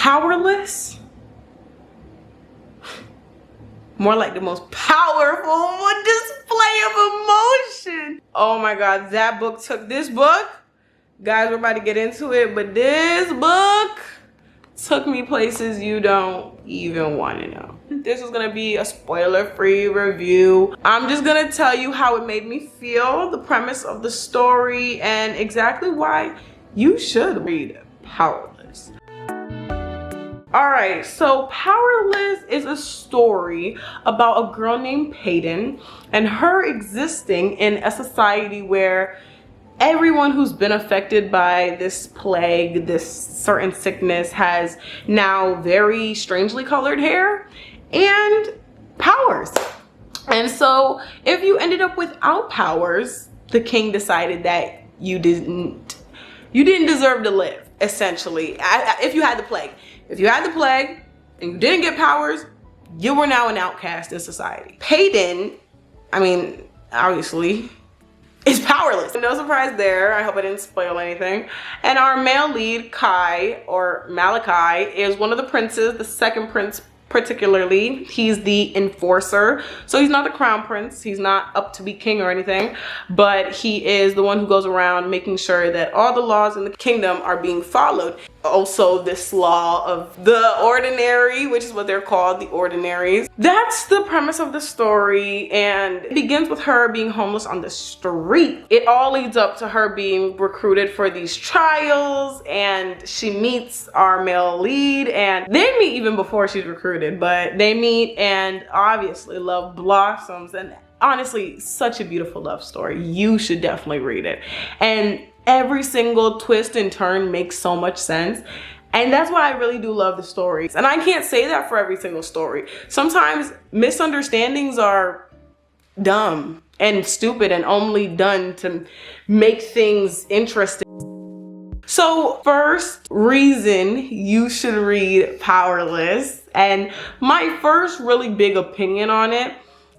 Powerless? More like the most powerful display of emotion. Oh my God, that book took this book. Guys, we're about to get into it, but this book took me places you don't even want to know. This is gonna be a spoiler-free review. I'm just gonna tell you how it made me feel, the premise of the story, and exactly why you should read Powerless. Alright, so Powerless is a story about a girl named Peyton and her existing in a society where everyone who's been affected by this plague, this certain sickness, has now very strangely colored hair and powers. And so if you ended up without powers, the king decided that you didn't deserve to live, essentially. If you had the plague. If you had the plague and you didn't get powers, you were now an outcast in society. Peyton, I mean, obviously, is powerless. No surprise there. I hope I didn't spoil anything. And our male lead, Kai, or Malachi, is one of the princes, the second prince particularly. He's the enforcer. So he's not the crown prince. He's not up to be king or anything, but he is the one who goes around making sure that all the laws in the kingdom are being followed. Also, this law of the ordinary, which is what they're called, the ordinaries. That's the premise of the story, and it begins with her being homeless on the street. It all leads up to her being recruited for these trials, and she meets our male lead, and they meet even before she's recruited, but they meet and obviously love blossoms. And honestly, such a beautiful love story. You should definitely read it. And every single twist and turn makes so much sense. And that's why I really do love the stories. And I can't say that for every single story. Sometimes misunderstandings are dumb and stupid and only done to make things interesting. So first reason you should read Powerless, and my first really big opinion on it,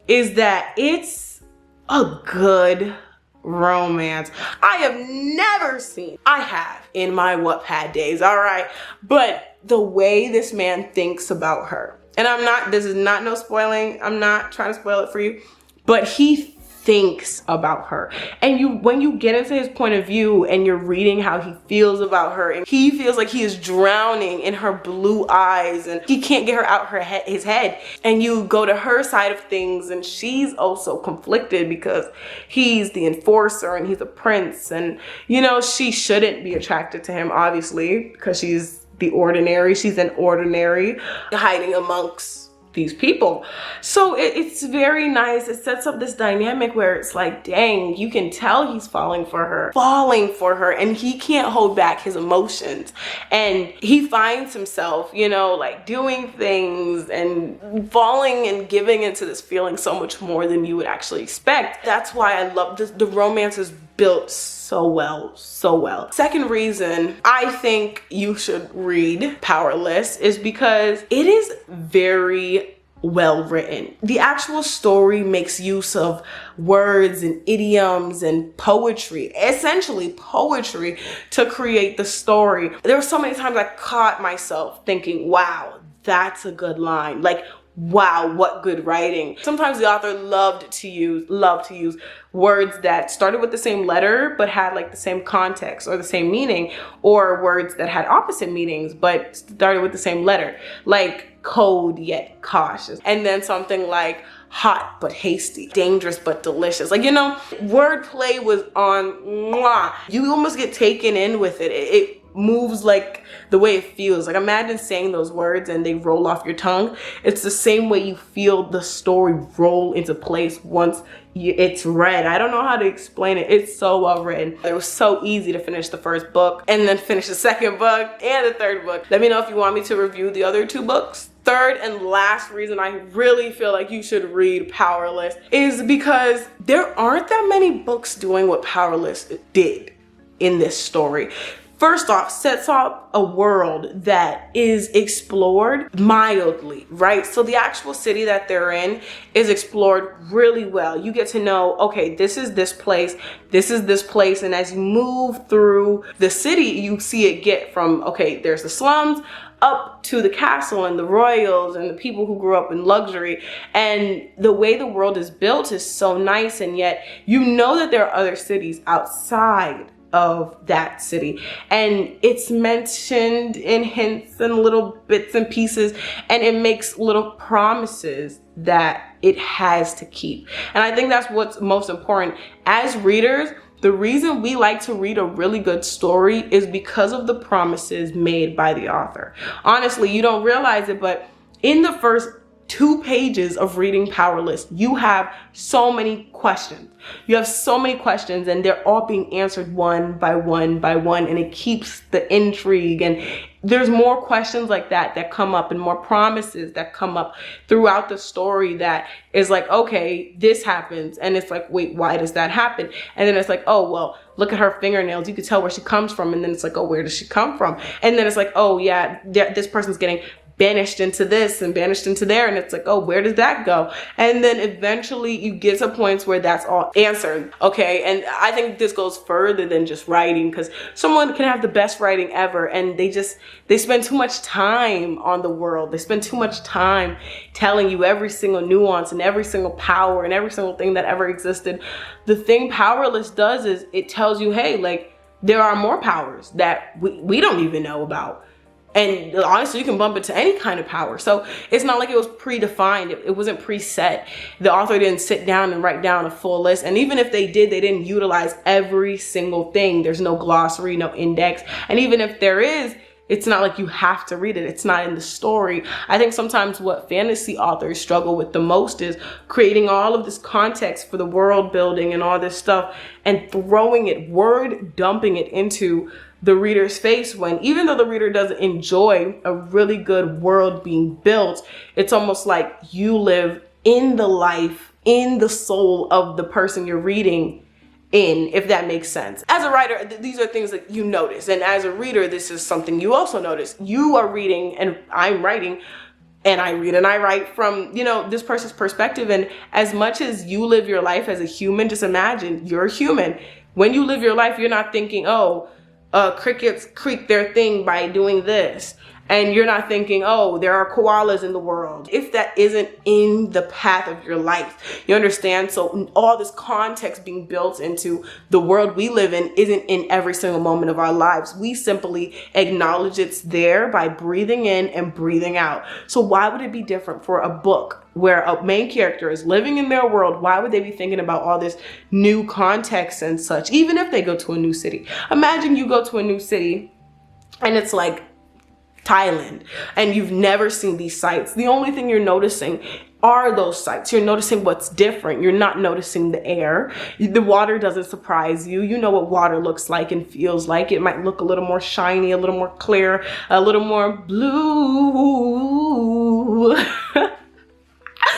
is that it's a good romance. I have never seen, I have in my Wattpad days, all right, but the way this man thinks about her, and this is not no spoiling, I'm not trying to spoil it for you, but he thinks about her. And when you get into his point of view and you're reading how he feels about her, and he feels like he is drowning in her blue eyes and he can't get her out his head, and you go to her side of things and she's also conflicted because he's the enforcer and he's a prince, and you know, she shouldn't be attracted to him, obviously, because she's the ordinary. She's an ordinary hiding amongst these people. So it's very nice. It sets up this dynamic where it's like, dang, you can tell he's falling for her, and he can't hold back his emotions, and he finds himself, you know, like doing things and falling and giving into this feeling so much more than you would actually expect. That's why I love this. The romance is built so well, so well. Second reason I think you should read Powerless is because it is very well written. The actual story makes use of words and idioms and poetry, essentially poetry, to create the story. There were so many times I caught myself thinking, wow, that's a good line. Like, wow, what good writing. Sometimes the author loved to use words that started with the same letter but had like the same context or the same meaning, or words that had opposite meanings but started with the same letter, like cold yet cautious, and then something like hot but hasty, dangerous but delicious. Like, you know, wordplay was on mwah. You almost get taken in with it. It moves like the way it feels. Like, imagine saying those words and they roll off your tongue. It's the same way you feel the story roll into place once it's read. I don't know how to explain it. It's so well written. It was so easy to finish the first book and then finish the second book and the third book. Let me know if you want me to review the other two books. Third and last reason I really feel like you should read Powerless is because there aren't that many books doing what Powerless did in this story. First off, sets up a world that is explored mildly, right? So the actual city that they're in is explored really well. You get to know, okay, this is this place, this is this place. And as you move through the city, you see it get from, okay, there's the slums, up to the castle and the royals and the people who grew up in luxury. And the way the world is built is so nice, and yet you know that there are other cities outside of that city, and it's mentioned in hints and little bits and pieces, and it makes little promises that it has to keep. And I think that's what's most important as readers. The reason we like to read a really good story is because of the promises made by the author. Honestly, you don't realize it, but in the first 2 pages of reading Powerless, you have so many questions. You have so many questions, and they're all being answered one by one by one, and it keeps the intrigue. And there's more questions like that come up, and more promises that come up throughout the story that is like, okay, this happens, and it's like, wait, why does that happen? And then it's like, oh, well, look at her fingernails, you can tell where she comes from. And then it's like, oh, where does she come from? And then it's like, oh yeah, this person's getting banished into this and banished into there, and it's like, oh, where does that go? And then eventually you get to points where that's all answered. Okay, and I think this goes further than just writing, because someone can have the best writing ever, and they spend too much time on the world. They spend too much time telling you every single nuance and every single power and every single thing that ever existed. The thing Powerless does is it tells you, hey, like, there are more powers that we don't even know about. And honestly, you can bump into any kind of power. So it's not like it was predefined. It wasn't preset. The author didn't sit down and write down a full list. And even if they did, they didn't utilize every single thing. There's no glossary, no index. And even if there is, it's not like you have to read it. It's not in the story. I think sometimes what fantasy authors struggle with the most is creating all of this context for the world building and all this stuff, and throwing it, word dumping it into the reader's face, when even though the reader doesn't enjoy a really good world being built, it's almost like you live in the life, in the soul of the person you're reading in, if that makes sense. As a writer, these are things that you notice. And as a reader, this is something you also notice. You are reading and I'm writing, and I read and I write from, you know, this person's perspective. And as much as you live your life as a human, just imagine you're human. When you live your life, you're not thinking, oh, crickets creak their thing by doing this. And you're not thinking, oh, there are koalas in the world. If that isn't in the path of your life, you understand? So all this context being built into the world we live in isn't in every single moment of our lives. We simply acknowledge it's there by breathing in and breathing out. So why would it be different for a book where a main character is living in their world? Why would they be thinking about all this new context and such, even if they go to a new city? Imagine you go to a new city and it's like Thailand, and you've never seen these sites. The only thing you're noticing are those sites. You're noticing what's different. You're not noticing the air. The water doesn't surprise you. You know what water looks like and feels like. It might look a little more shiny, a little more clear, a little more blue.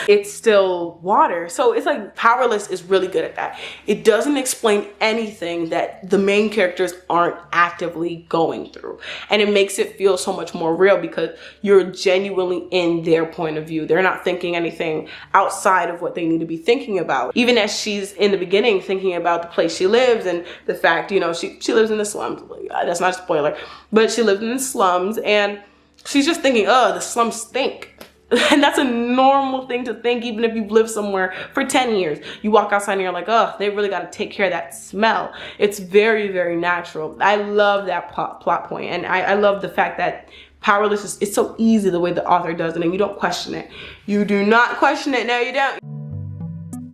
It's still water. So it's like Powerless is really good at that. It doesn't explain anything that the main characters aren't actively going through. And it makes it feel so much more real because you're genuinely in their point of view. They're not thinking anything outside of what they need to be thinking about. Even as she's in the beginning thinking about the place she lives and the fact, you know, she lives in the slums. That's not a spoiler, but she lives in the slums, and she's just thinking, oh, the slums stink. And that's a normal thing to think, even if you've lived somewhere for 10 years. You walk outside and you're like, oh, they really got to take care of that smell. It's very, very natural. I love that plot point. And I love the fact that Powerless it's so easy the way the author does it, and you don't question it. You do not question it. No, you don't.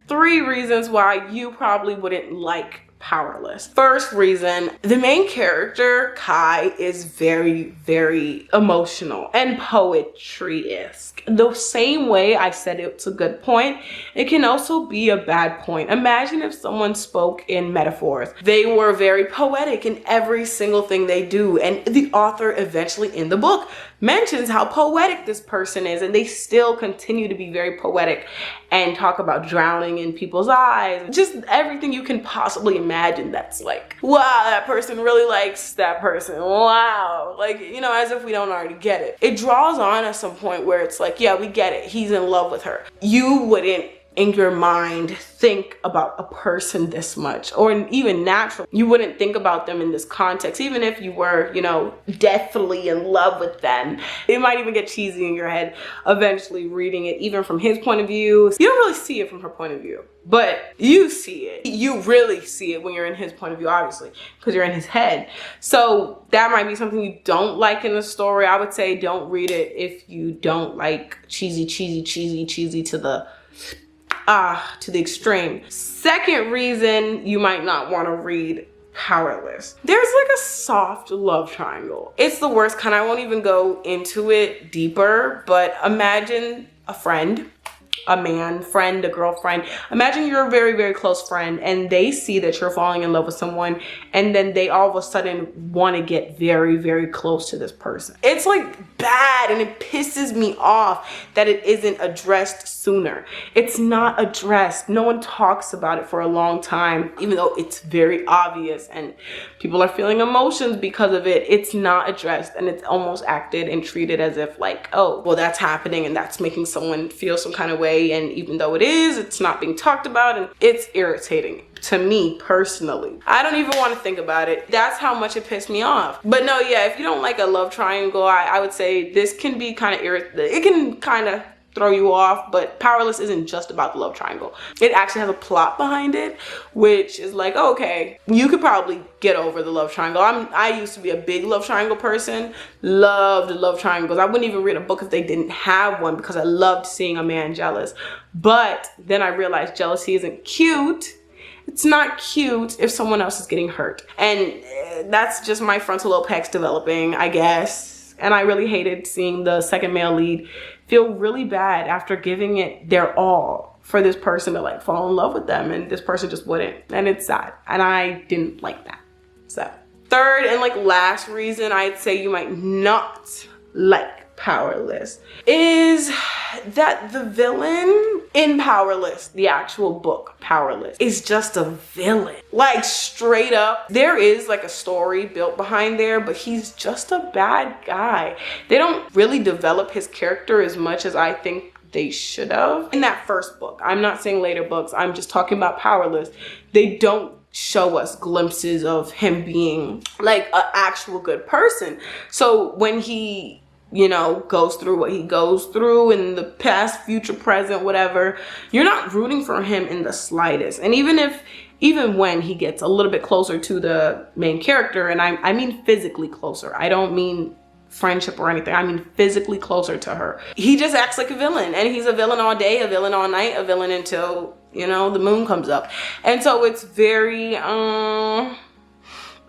3 reasons why you probably wouldn't like Powerless. First reason, the main character, Kai, is very, very emotional and poetry-esque. The same way I said it's a good point, it can also be a bad point. Imagine if someone spoke in metaphors. They were very poetic in every single thing they do, and the author eventually in the book mentions how poetic this person is, and they still continue to be very poetic and talk about drowning in people's eyes. Just everything you can possibly imagine that's like, wow, that person really likes that person. Wow. Like, you know, as if we don't already get it. It draws on at some point where it's like, yeah, we get it. He's in love with her. You wouldn't in your mind think about a person this much, or even natural. You wouldn't think about them in this context, even if you were, you know, deathly in love with them. It might even get cheesy in your head eventually reading it, even from his point of view. You don't really see it from her point of view, but you see it. You really see it when you're in his point of view, obviously, because you're in his head. So that might be something you don't like in the story. I would say don't read it if you don't like cheesy to the extreme. Second reason you might not want to read Powerless. There's like a soft love triangle. It's the worst kind. I won't even go into it deeper, but imagine a friend, a man friend, a girlfriend. Imagine you're a very, very close friend and they see that you're falling in love with someone, and then they all of a sudden want to get very, very close to this person. It's like bad, and it pisses me off that it isn't addressed sooner. It's not addressed. No one talks about it for a long time, even though it's very obvious and people are feeling emotions because of it. It's not addressed, and it's almost acted and treated as if like, oh, well, that's happening and that's making someone feel some kind of way. And even though it is, it's not being talked about, and it's irritating to me personally. I don't even want to think about it. That's how much it pissed me off. But no, yeah, if you don't like a love triangle, I would say this can be kind of irritating. It can kind of throw you off, but Powerless isn't just about the love triangle. It actually has a plot behind it, which is like, okay, you could probably get over the love triangle. I used to be a big love triangle person. Loved love triangles. I wouldn't even read a book if they didn't have one, because I loved seeing a man jealous. But then I realized jealousy isn't cute. It's not cute if someone else is getting hurt. And that's just my frontal lobe developing, I guess. And I really hated seeing the second male lead feel really bad after giving it their all for this person to like fall in love with them, and this person just wouldn't. And it's sad, and I didn't like that. So third and like last reason I'd say you might not like Powerless is that the villain in Powerless, the actual book Powerless, is just a villain. Like straight up, there is like a story built behind there, but he's just a bad guy. They don't really develop his character as much as I think they should have in that first book. I'm not saying later books, I'm just talking about Powerless. They don't show us glimpses of him being like an actual good person. So when he, you know, goes through what he goes through in the past, future, present, whatever, you're not rooting for him in the slightest. And even when he gets a little bit closer to the main character, and I mean physically closer, I don't mean friendship or anything, I mean physically closer to her, he just acts like a villain. And he's a villain all day, a villain all night, a villain until, you know, the moon comes up. And so it's very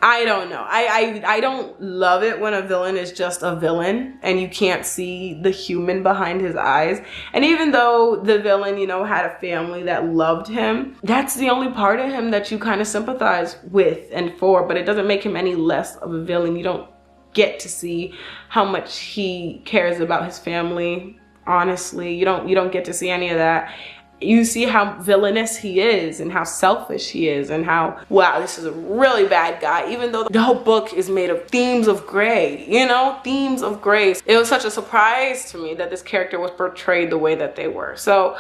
I don't know. I don't love it when a villain is just a villain and you can't see the human behind his eyes. And even though the villain, you know, had a family that loved him, that's the only part of him that you kind of sympathize with and for, but it doesn't make him any less of a villain. You don't get to see how much he cares about his family. Honestly, you don't get to see any of that. You see how villainous he is and how selfish he is and how, wow, this is a really bad guy, even though the whole book is made of themes of gray, you know, themes of gray. It was such a surprise to me that this character was portrayed the way that they were. So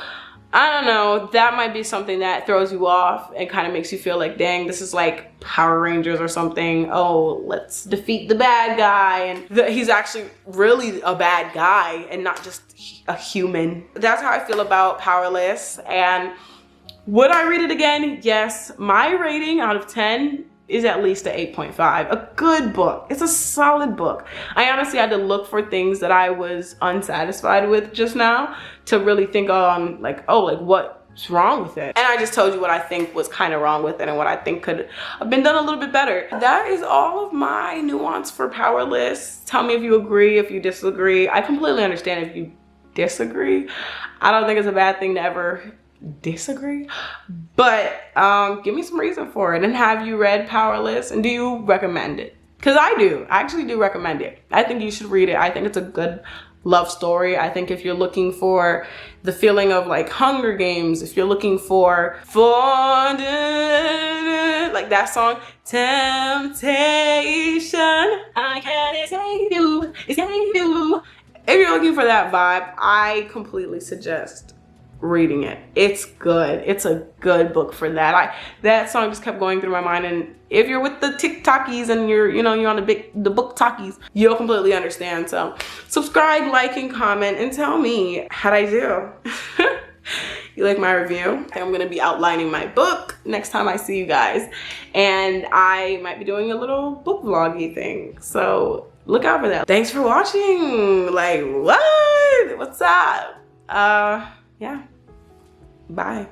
I don't know, that might be something that throws you off and kind of makes you feel like, dang, this is like Power Rangers or something. Oh, let's defeat the bad guy. And he's actually really a bad guy and not just a human. That's how I feel about Powerless. And would I read it again? Yes. My rating out of 10 is at least an 8.5. A good book. It's a solid book. I honestly had to look for things that I was unsatisfied with just now to really think on like, oh, like what's wrong with it? And I just told you what I think was kind of wrong with it and what I think could have been done a little bit better. That is all of my nuance for Powerless. Tell me if you agree, if you disagree. I completely understand if you disagree. I don't think it's a bad thing to ever disagree, but give me some reason for it. And have you read Powerless, and do you recommend it? Because I do. I actually do recommend it. I think you should read it. I think it's a good love story. I think if you're looking for the feeling of like Hunger Games, if you're looking for like that song, Temptation, I can't escape you, escape you. If you're looking for that vibe, I completely suggest reading it. It's good. It's a good book for that. That song just kept going through my mind, and if you're with the TikTokies and you're on the BookTok's, you'll completely understand. So subscribe, like, and comment, and tell me how'd I do. You like my review? I'm gonna be outlining my book next time I see you guys, and I might be doing a little book vloggy thing, so look out for that. Thanks for watching. Like, what? What's up? Yeah. Bye.